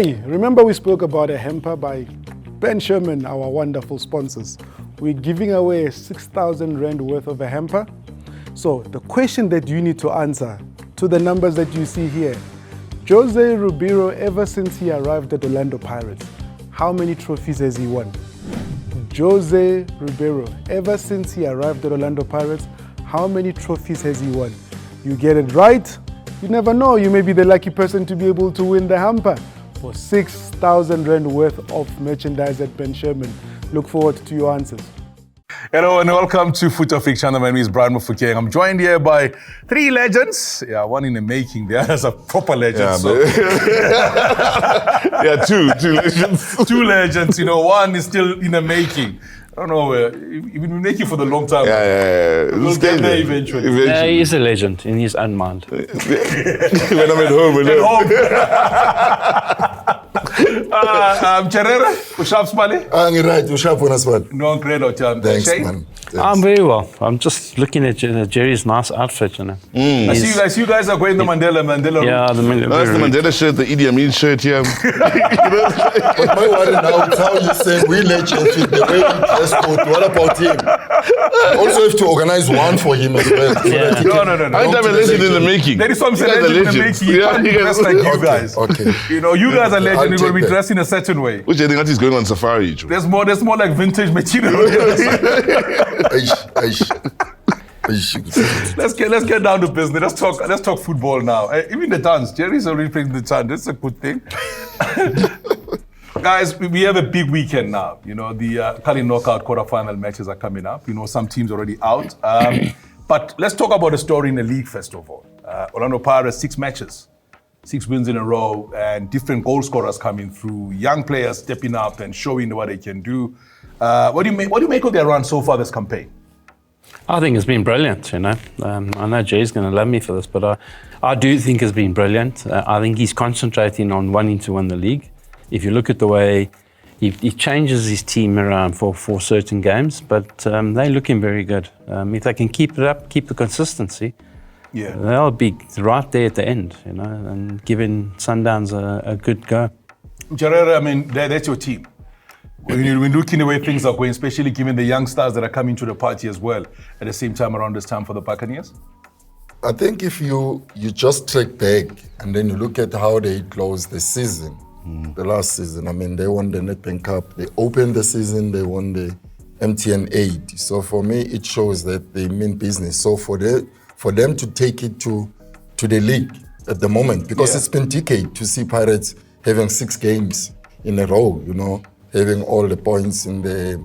Hey, remember we spoke about a hamper by Ben Sherman, our wonderful sponsors. We're giving away 6,000 Rand worth of a hamper. So the question that you need to answer to the numbers that you see here, Jose Riveiro, ever since he arrived at Orlando Pirates, how many trophies has he won? Jose Riveiro, ever since he arrived at Orlando Pirates, how many trophies has he won? You get it right, you never know, you may be the lucky person to be able to win the hamper for 6,000 Rand worth of merchandise at Ben Sherman. Look forward to your answers. Hello and welcome to Fut-Afrique. My name is Brian Mofokeng. I'm joined here by three legends. Yeah, one in the making. The other's a proper legend. Yeah, two legends. Two legends. You know, one is still in the making. I don't know, you've been making for the long time. Yeah. We'll get there eventually. Yeah, he's a legend in his own mind. When I'm at home. Cherere, ushap smali? Right, ushap on as well. No, credo, Chan. Thanks, man. Thanks. I'm very well. I'm just looking at Jerry's nice outfit, you know. I see you guys are going the Mandela. Yeah, the Mandela. That's the Mandela shirt, the Idi Amin shirt here. But my worry now is how you say we legends with the way we dress code. What about him? Also have to organize one for him as well. Yeah. No. I have a legend in the making. There is some legend in the making. You can't be dressed like you guys. Okay. You know, you guys are legend. You're going to be that. dressed in a certain way. Which I think is going on safari. There's more like vintage material on the other side. Let's get down to business. Let's talk football now. Even the dance. Jerry's already playing the dance. That's a good thing. Guys, we have a big weekend now. You know, the Kali knockout quarterfinal matches are coming up. You know, some teams already out. But let's talk about the story in the league first of all. Orlando Pirates, 6 matches. 6 wins in a row, and different goal scorers coming through, young players stepping up and showing what they can do. What do you make of their run so far this campaign? I think it's been brilliant, you know. I know Jay's going to love me for this, but I do think it's been brilliant. I think he's concentrating on wanting to win the league. If you look at the way he changes his team around for certain games, but they're looking very good. If they can keep it up, keep the consistency, yeah, they'll be right there at the end, you know, and giving Sundowns a good go. Cherere, I mean, that's your team. When you're looking the way things are going, especially given the young stars that are coming to the party as well at the same time around this time for the Buccaneers? I think if you just track back and then you look at how they closed the season, the last season, I mean, they won the Nedbank Cup, they opened the season, they won the MTN 8. So for me, it shows that they mean business. So for them to take it to the league at the moment, because it's been decades to see Pirates having 6 games in a row, you know, having all the points in the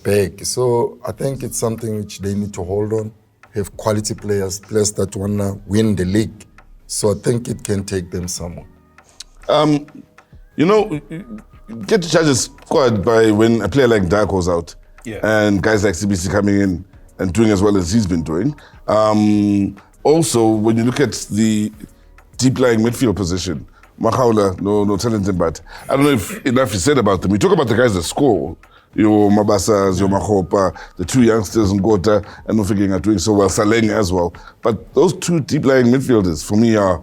bag. So I think it's something which they need to hold on, have quality players that want to win the league. So I think it can take them somewhere. You know, you get to charge a squad by when a player like Dark goes out and guys like CBC coming in and doing as well as he's been doing. Also, when you look at the deep-lying midfield position, Makhaula, no telling him, but I don't know if enough is said about them. We talk about the guys that score, your Mabasas, your Makhopa, the 2 youngsters, Ngota and Mofokeng are doing so well, Saleng as well. But those 2 deep-lying midfielders, for me, are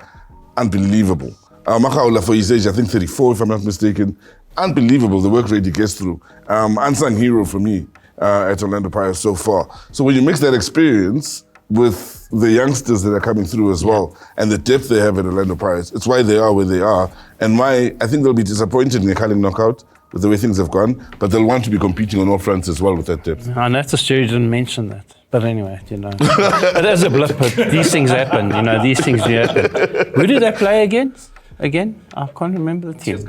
unbelievable. Makhaula, for his age, I think 34, if I'm not mistaken. Unbelievable, the work rate he gets through. Unsung hero for me at Orlando Pirates so far. So when you mix that experience with the youngsters that are coming through as well, and the depth they have at Orlando Pirates, it's why they are where they are. And I think they'll be disappointed in the Kali knockout with the way things have gone, but they'll want to be competing on all fronts as well with that depth. I noticed Jerry didn't mention that. But anyway, you know, it is a blip, but these things happen, you know, these things do happen. Who did they play again? I can't remember the team. It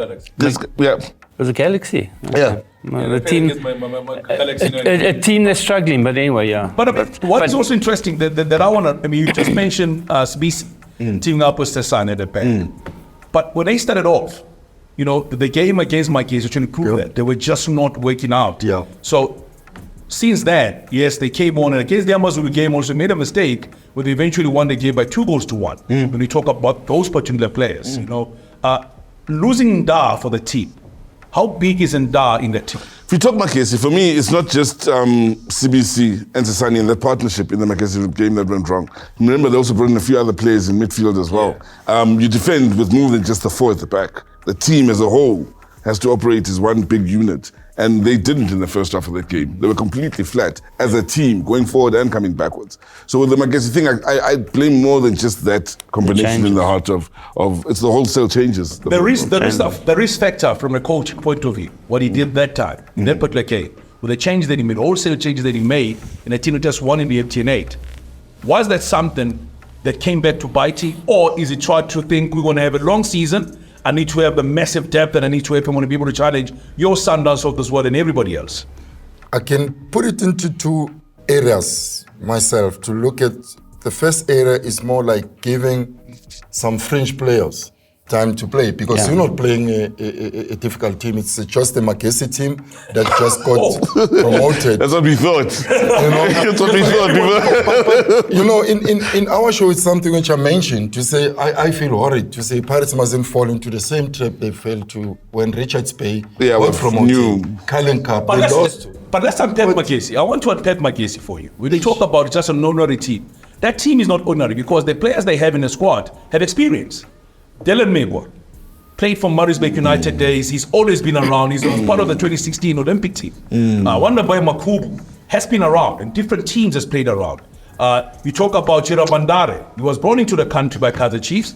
was a Galaxy. Okay. Yeah. The team, a team that's struggling, but anyway, yeah. But what's also interesting that I want to, I mean, you just mentioned BC teaming up with Sessan at the back. But when they started off, you know, the game against Mikey is trying to prove that they were just not working out. Yeah. So since that, yes, they came on, and against the Amazulu game also made a mistake, where they eventually won the game by 2-1. When we talk about those particular players, you know, losing Ndar for the team, how big is Ndar in the team? If you talk Makesi, for me, it's not just CBC and Sesani and that partnership in the Makesi game that went wrong. Remember, they also brought in a few other players in midfield as well. You defend with more than just the 4 at the back. the team as a whole has to operate as one big unit. And they didn't in the first half of that game. They were completely flat as a team, going forward and coming backwards. So with the Makhaula thing, I blame more than just that combination in the heart of it's the wholesale changes. The risk factor from a coach point of view, what he did that time, in that particular game, with the change that he made, wholesale changes that he made, in a team that just won in the MTN8, was that something that came back to bite him, or is he tried to think we're going to have a long season, I need to have the massive depth and I need to have someone to be able to challenge your Sundowns of this world and everybody else? I can put it into two areas myself to look at. The first area is more like giving some fringe players time to play, because you're not playing a difficult team. It's just the Makhaula team that just got promoted. That's what we thought. That's what we thought. But, you know, in our show, it's something which I mentioned to say I feel worried to say Pirates mustn't fall into the same trap they fell to when Richards Bay got promoted. Cullen Cup, they lost. But let's unpack Makhaula. I want to unpack Makhaula for you. We talk about just an ordinary team. That team is not ordinary because the players they have in the squad have experience. Dylan Megwa played for Maritzburg United days. He's always been around. He's part of the 2016 Olympic team. Wonderboy Makubu has been around and different teams has played around. You talk about Jira Bandare. He was brought into the country by Kaizer Chiefs.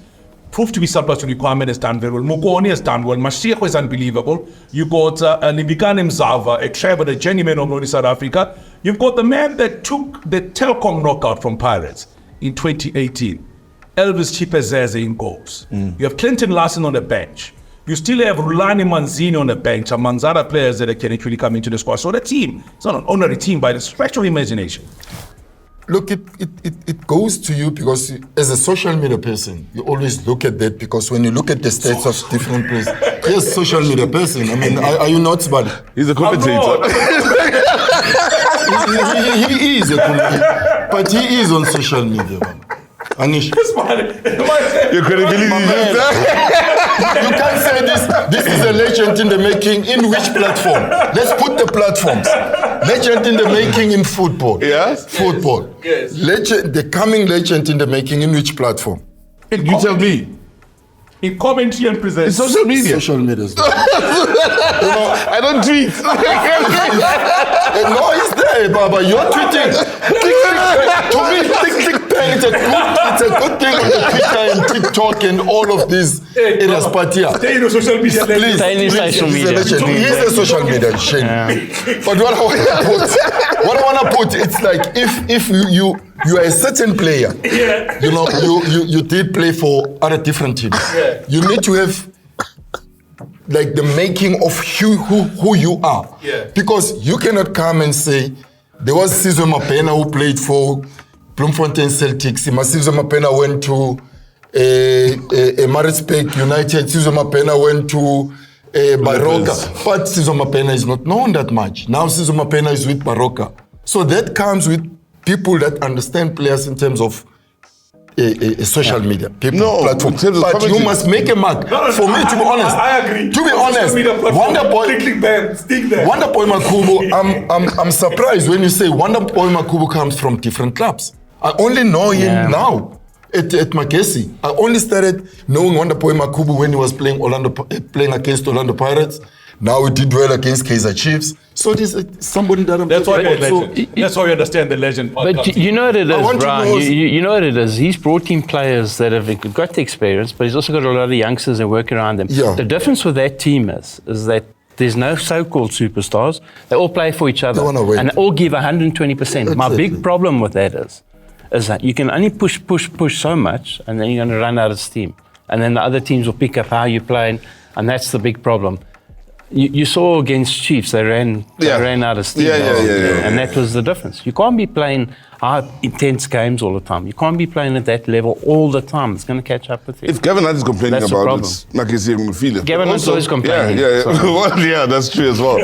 Proved to be surplus to requirement, has done very well. Mokone has done well. Mashiko is unbelievable. You got Nibikane Mzava, a Trevor, a journeyman of South Africa. You've got the man that took the Telkom knockout from Pirates in 2018. Elvis Chipezeze in goals. You have Clinton Larson on the bench. You still have Rulani Manzini on the bench, amongst other players that can actually come into the squad. So the team, it's not an ordinary team by the stretch of imagination. Look, it goes to you because as a social media person, you always look at that, because when you look at the stats of different players, yes, social media person. I mean, are you not, buddy? He's a commentator. He is a commentator, but he is on social media, man. Anish. Your credibility is You can't say this is a legend in the making. In which platform? Let's put the platforms. Legend in the making in football. Yes. Football. Yes. Legend, the coming legend in the making in which platform? You tell me. In commentary and presentation. It's social media. Social media. I don't tweet. No, it's there, Baba. You're tweeting. To me, it's a good thing on the Twitter and TikTok and all of these areas. But yeah, stay in the social media. Please, social media. He's a social media shame. But what I want to put, it's like if you are a certain player, you know, you did play for other different teams. You need to have like the making of who you are. Because you cannot come and say, there was Sizwe Mapena who played for Bloemfontein Celtics. Sizwe Mapena went to Maritzburg United. Sizwe Mapena went to Baroka. But Sizwe Mapena is not known that much. Now Sizwe Mapena is with Baroka. So that comes with people that understand players in terms of social media, people, platform. But you must make a mark. For me, to be honest, I agree. To be honest, Wonderboy Makubu, I'm surprised when you say Wonderboy Makubu comes from different clubs. I only know him now at Makhaula. I only started knowing Wonderboy Makubu when he was playing against Orlando Pirates. Now he did well against Kaizer Chiefs. So it is somebody that I'm... That's why that's why you understand the legend. But you know what it is, Brian. You know what it is. He's brought in players that have got the experience, but he's also got a lot of youngsters that work around them. Yeah. The difference with that team is that there's no so-called superstars. They all play for each other. And they all give 120%. My big problem with that is that you can only push so much, and then you're going to run out of steam. And then the other teams will pick up how you're playing, and that's the big problem. You saw against Chiefs, they ran out of steam. And that was the difference. You can't be playing high, intense games all the time. You can't be playing at that level all the time. It's going to catch up with you. If Gavin Hunt is complaining about it, Makhaula will feel it. Gavin Hunt's always complaining. Well, that's true as well.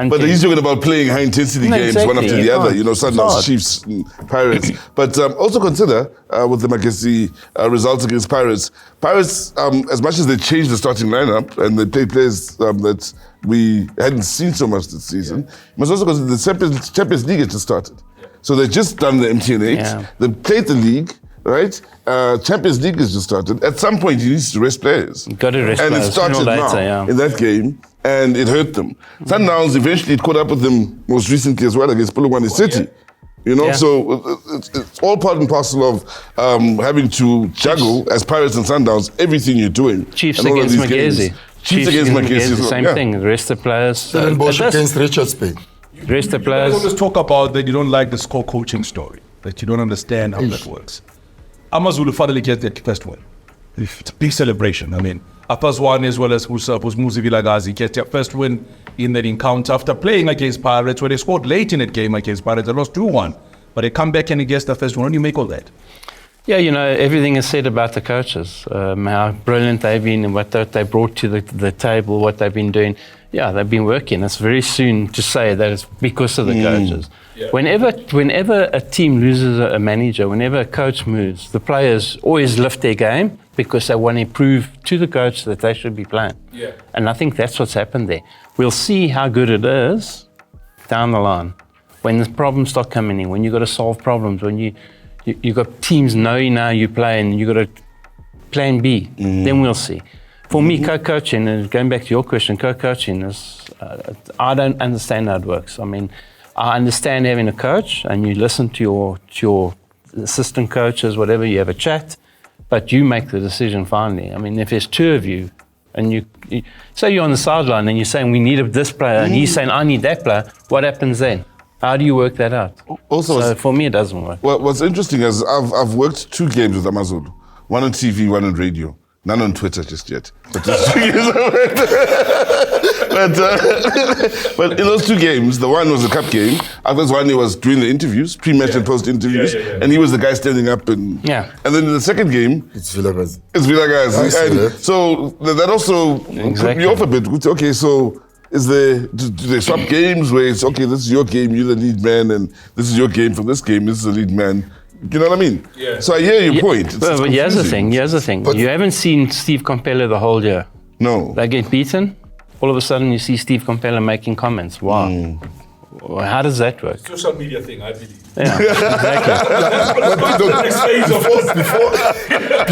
But he's talking about playing high-intensity games one after the other. You know, Sundowns, Chiefs, Pirates. But also consider, with the Makhaula results against Pirates, as much as they changed the starting lineup and they play players that we hadn't seen so much this season, you must also consider the Champions League has just started. So they've just done the MTN8. They played the league. right? Champions League has just started. At some point, he needs to rest players. Got to rest and players. it started now in that game, and it hurt them. Sundowns eventually caught up with them most recently as well against Polokwane City. You know, so it's all part and parcel of having to juggle as Pirates and Sundowns everything you're doing. Chiefs against Magesi. Chiefs against Magesi. Same thing. The rest of players. Stellenbosch against Richards Bay. Rest of players. You always talk about that you don't like the score coaching story, that you don't understand how that works. AmaZulu finally gets their first win. It's a big celebration. I mean, Apazwane as well as Muzi Vilagazi get their first win in that encounter after playing against Pirates, where they scored late in that game against Pirates. They lost 2-1, but they come back and they get the first one. What do you make of that? Yeah, you know, everything is said about the coaches, how brilliant they've been and what they brought to the table, what they've been doing. Yeah, they've been working. It's very soon to say that it's because of the coaches. Yeah. Whenever a team loses a manager, whenever a coach moves, the players always lift their game because they want to prove to the coach that they should be playing. Yeah. And I think that's what's happened there. We'll see how good it is down the line. When the problems start coming in, when you've got to solve problems, when you've got teams knowing how you play and you've got a plan B, then we'll see. For me, co-coaching, and going back to your question, co-coaching is, I don't understand how it works. I mean, I understand having a coach and you listen to your assistant coaches, whatever, you have a chat, but you make the decision finally. I mean, if there's two of you and you say you're on the sideline and you're saying we need this player and he's saying I need that player, what happens then? How do you work that out? Also, so for me, it doesn't work. Well, what's interesting is I've worked 2 games with AmaZulu, one on TV, one on radio. None on Twitter just yet. But, but in those 2 games, the one was a cup game. Others one he was doing the interviews, pre-match and post interviews, and he was the guy standing up and And then in the second game, it's Vilagazi. And so that also put me off a bit. Okay, so do they swap games where it's okay? This is your game, you're the lead man, and this is your game for this game. This is the lead man. You know what I mean? Yeah. So I hear your point. But here's the thing. But you haven't seen Steve Compella the whole year. No. They get beaten. All of a sudden, you see Steve Compella making comments. Wow. How does that work? Social media thing, I believe. Yeah, exactly.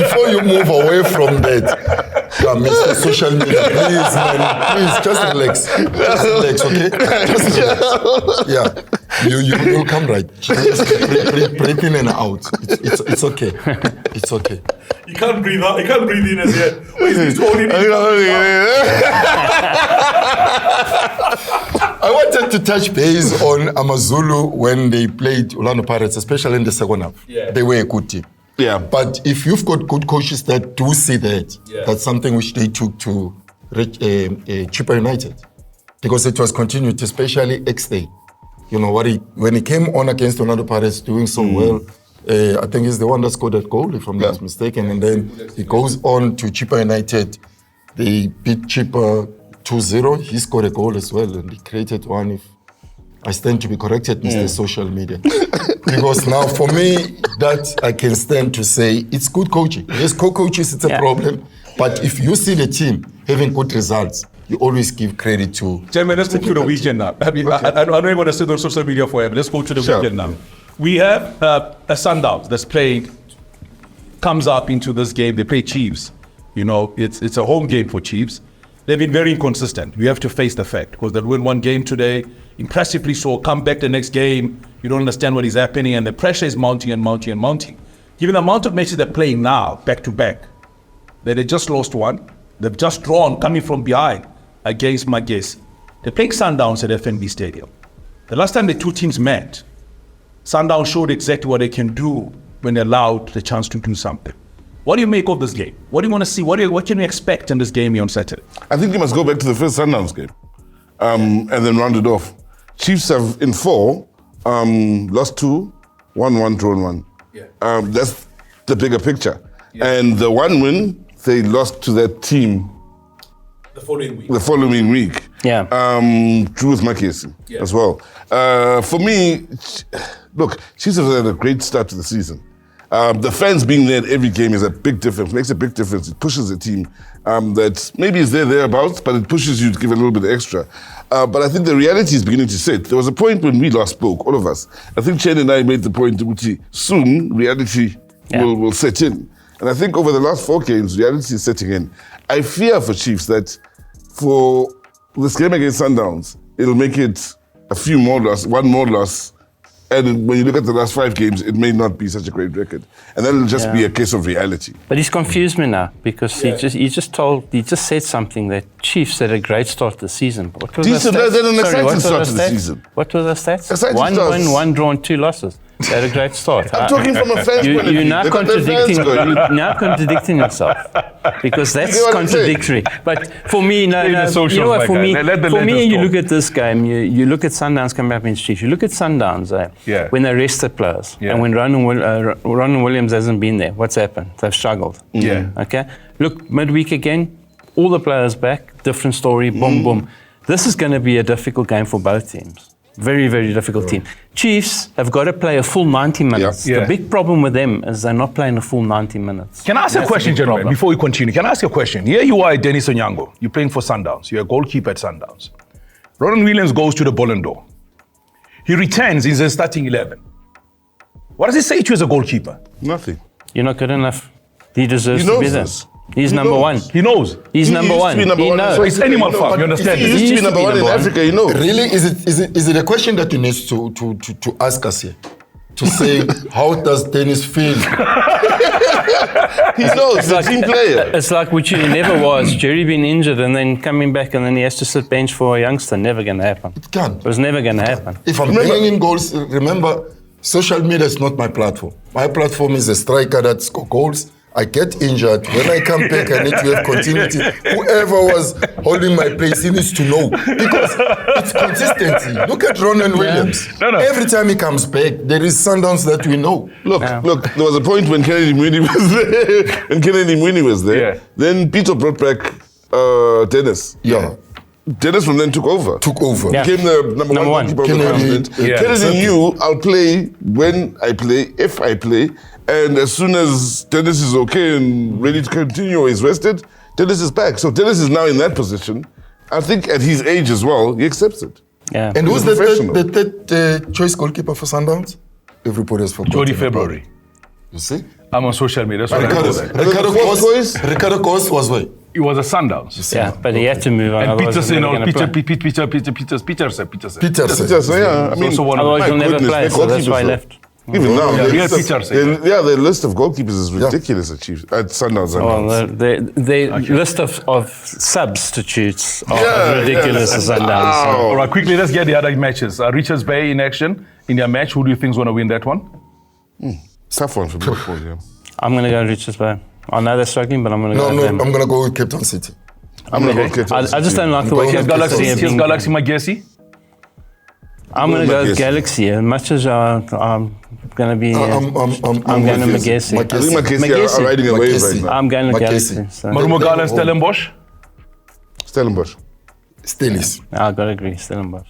Before you move away from that, Mr. Social Media, please, just relax. Just relax, okay? Just relax. Yeah, you'll come right. Just breathe in and out. It's okay. It's okay. You can't breathe out. You can't breathe in as yet. He's holding I wanted to touch base on AmaZulu when they played Orlando Pirates, especially in the second half. Yeah. They were a good team. Yeah. But if you've got good coaches that do see that, that's something which they took to Chippa United. Because it was continued, especially X-Day. You know, when he came on against Orlando Pirates doing so well, I think he's the one that scored that goal, if I'm not mistaken. And then he goes on to Chippa United. They beat Chippa 2-0. He scored a goal as well, and he created one. If I stand to be corrected, Mr. Social Media. Because now, for me, that I can stand to say it's good coaching. Yes, co-coaches, it's a problem. But if you see the team having good results, you always give credit to... Gentlemen, let's go to the weekend now. I mean, I don't want to sit on social media forever. Let's go to the weekend now. We have a Sundowns that's played, comes up into this game. They play Chiefs. You know, it's a home game for Chiefs. They've been very inconsistent. We have to face the fact, because they'll win one game today, impressively so, come back the next game, you don't understand what is happening, and the pressure is mounting and mounting and mounting. Given the amount of matches they're playing now, back to back, that they just lost one, they've just drawn, coming from behind against Magesi. They're playing Sundowns at FNB Stadium. The last time the 2 teams met, Sundowns showed exactly what they can do when they're allowed the chance to do something. What do you make of this game? What do you want to see? What can we expect in this game here on Saturday? I think you must go back to the first Sundowns game and then round it off. Chiefs have, in 4, lost 2, won 1, drawn 1. Yeah. That's the bigger picture. Yeah. And the 1 win, they lost to that team the following week. Yeah. Drew with Makhaula as well. For me, look, Chiefs have had a great start to the season. The fans being there at every game is a big difference, makes a big difference. It pushes the team that maybe is thereabouts, but it pushes you to give a little bit extra. But I think the reality is beginning to sit. There was a point when we last spoke, all of us. I think Chen and I made the point that soon reality will set in. And I think over the last 4 games, reality is setting in. I fear for Chiefs that for this game against Sundowns, it'll make it one more loss. And when you look at the last 5 games, it may not be such a great record. And then it'll just be a case of reality. But he's confused me now because he just said something that Chiefs had a great start to the season. What was Decent, the then an stats? exciting What start were to the the stats? season. What were the stats? Exciting 1 start. win, 1 draw, and 2 losses. They had a great start. I'm talking from a fan's point of You're view. now They've got their fans going. you're now contradicting yourself because that's You get what I'm saying? contradictory. But for me, no, Leave the you know socials, what? my For guy. me, Let the for me, legends you talk. look at this game. You look at Sundowns coming up against Chiefs. You look at Sundowns when they rested players and when Ronan Williams hasn't been there. What's happened? They've struggled. Yeah. Okay. Look, midweek again, all the players back. Different story. Boom, boom. This is going to be a difficult game for both teams. Very, very difficult team. Chiefs have got to play a full 90 minutes. Yeah. The big problem with them is they're not playing a full 90 minutes. Can I ask a question, gentlemen, before we continue? Can I ask you a question? Here you are, Dennis Onyango. You're playing for Sundowns. You're a goalkeeper at Sundowns. Ronan Williams goes to the Ballon d'Or. He returns in the starting 11. What does it say to you as a goalkeeper? Nothing. You're not good enough. He deserves He to knows be there. this. He's He number knows. 1. He knows. He's He number used to 1. be number He 1. knows. So It's animal farm, you understand? He this? used to be used to number be 1 in number 1. Africa, you know. Really, is it a question that you need to ask us here? To say, how does Dennis feel? He knows, he's a team player. It's like what you never was. Jerry being injured and then coming back and then he has to sit bench for a youngster. Never going to happen. It can. It was never going to happen. If I'm bringing in goals, remember, social media is not my platform. My platform is a striker that scores goals. I get injured. When I come back, I need to have continuity. Whoever was holding my place, he needs to know. Because it's consistency. Look at Ronan Williams. No. Every time he comes back, there is Sundowns that we know. Look, there was a point when Kennedy Mwini was there. Yeah. Then Peter brought back Dennis. Yeah. Dennis from then took over. Yeah. Became the number 1 one. goalkeeper of the Kennedy, continent. yeah. Kennedy knew I'll play when I play, if I play, and as soon as Dennis is okay and ready to continue or he's rested, Dennis is back. So Dennis is now in that position. I think at his age as well, he accepts it. Yeah. And who's He's professional. the third choice goalkeeper for Sundowns? Everybody's forgotten. Jody about February. it. You see? I'm on social media. That's what I know that. Ricardo Coast was where? It was a Sundowns. Yeah, but he had to move on. And otherwise he's Peterson, never gonna play. Peterson. Peterson. Yeah, I mean, also one of Otherwise he'll my never goodness, play, they're so that's why he goalkeepers, left. even now, Yeah, the real list of- Peterson. the list of goalkeepers is ridiculous at Chiefs, at Sundowns. Well, the list of substitutes are ridiculous as Sundowns. All right, quickly, let's get the other matches. Richards Bay in action in their match. Who do you think is going to win that one? Tough one for Liverpool, yeah. I'm going to go Richards Bay. I know they're struggling, but I'm going to go No, with them. I'm going to go with Cape Town City. I'm going to go Cape I just don't like the way going Galaxy with have Here's been. Galaxy Magesi. I'm going to go with Magesi. Galaxy. As much as I'm going to be, I'm going to Magesi. I think Makhaula are riding a wave Makhaula. right now. I'm going to Magesi. Galaxy. So. Marumogal and Stellenbosch. Stellenbosch. Stellis. I've got to agree, Stellenbosch.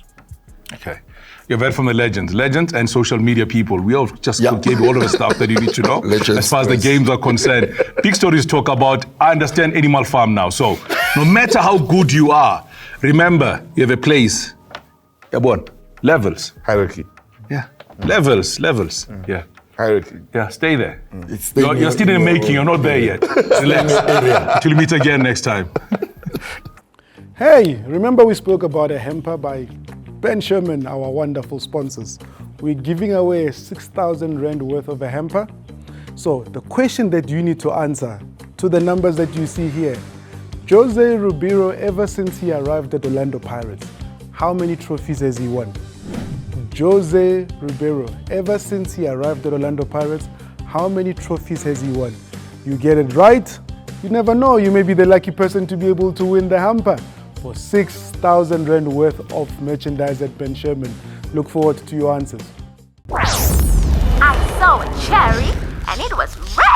Okay. You've heard from the legends and social media people. We all just gave you all of the stuff that you need to know Legends as far as the first. games are concerned. Big stories talk about, I understand Animal Farm now. So no matter how good you are, remember, you have a place. Yeah, what? Levels. Hierarchy. Yeah. Levels. Yeah. Hierarchy. Yeah, stay there. It's You're still in the making. You're not there yet. Relax. Till we meet again next time. Hey, remember we spoke about a hamper by Ben Sherman, our wonderful sponsors. We're giving away 6,000 Rand worth of a hamper. So the question that you need to answer to the numbers that you see here, Jose Riveiro, ever since he arrived at Orlando Pirates, how many trophies has he won? Jose Riveiro, ever since he arrived at Orlando Pirates, how many trophies has he won? You get it right, you never know, you may be the lucky person to be able to win the hamper for 6,000 Rand worth of merchandise at Ben Sherman. Look forward to your answers. I saw a cherry and it was red.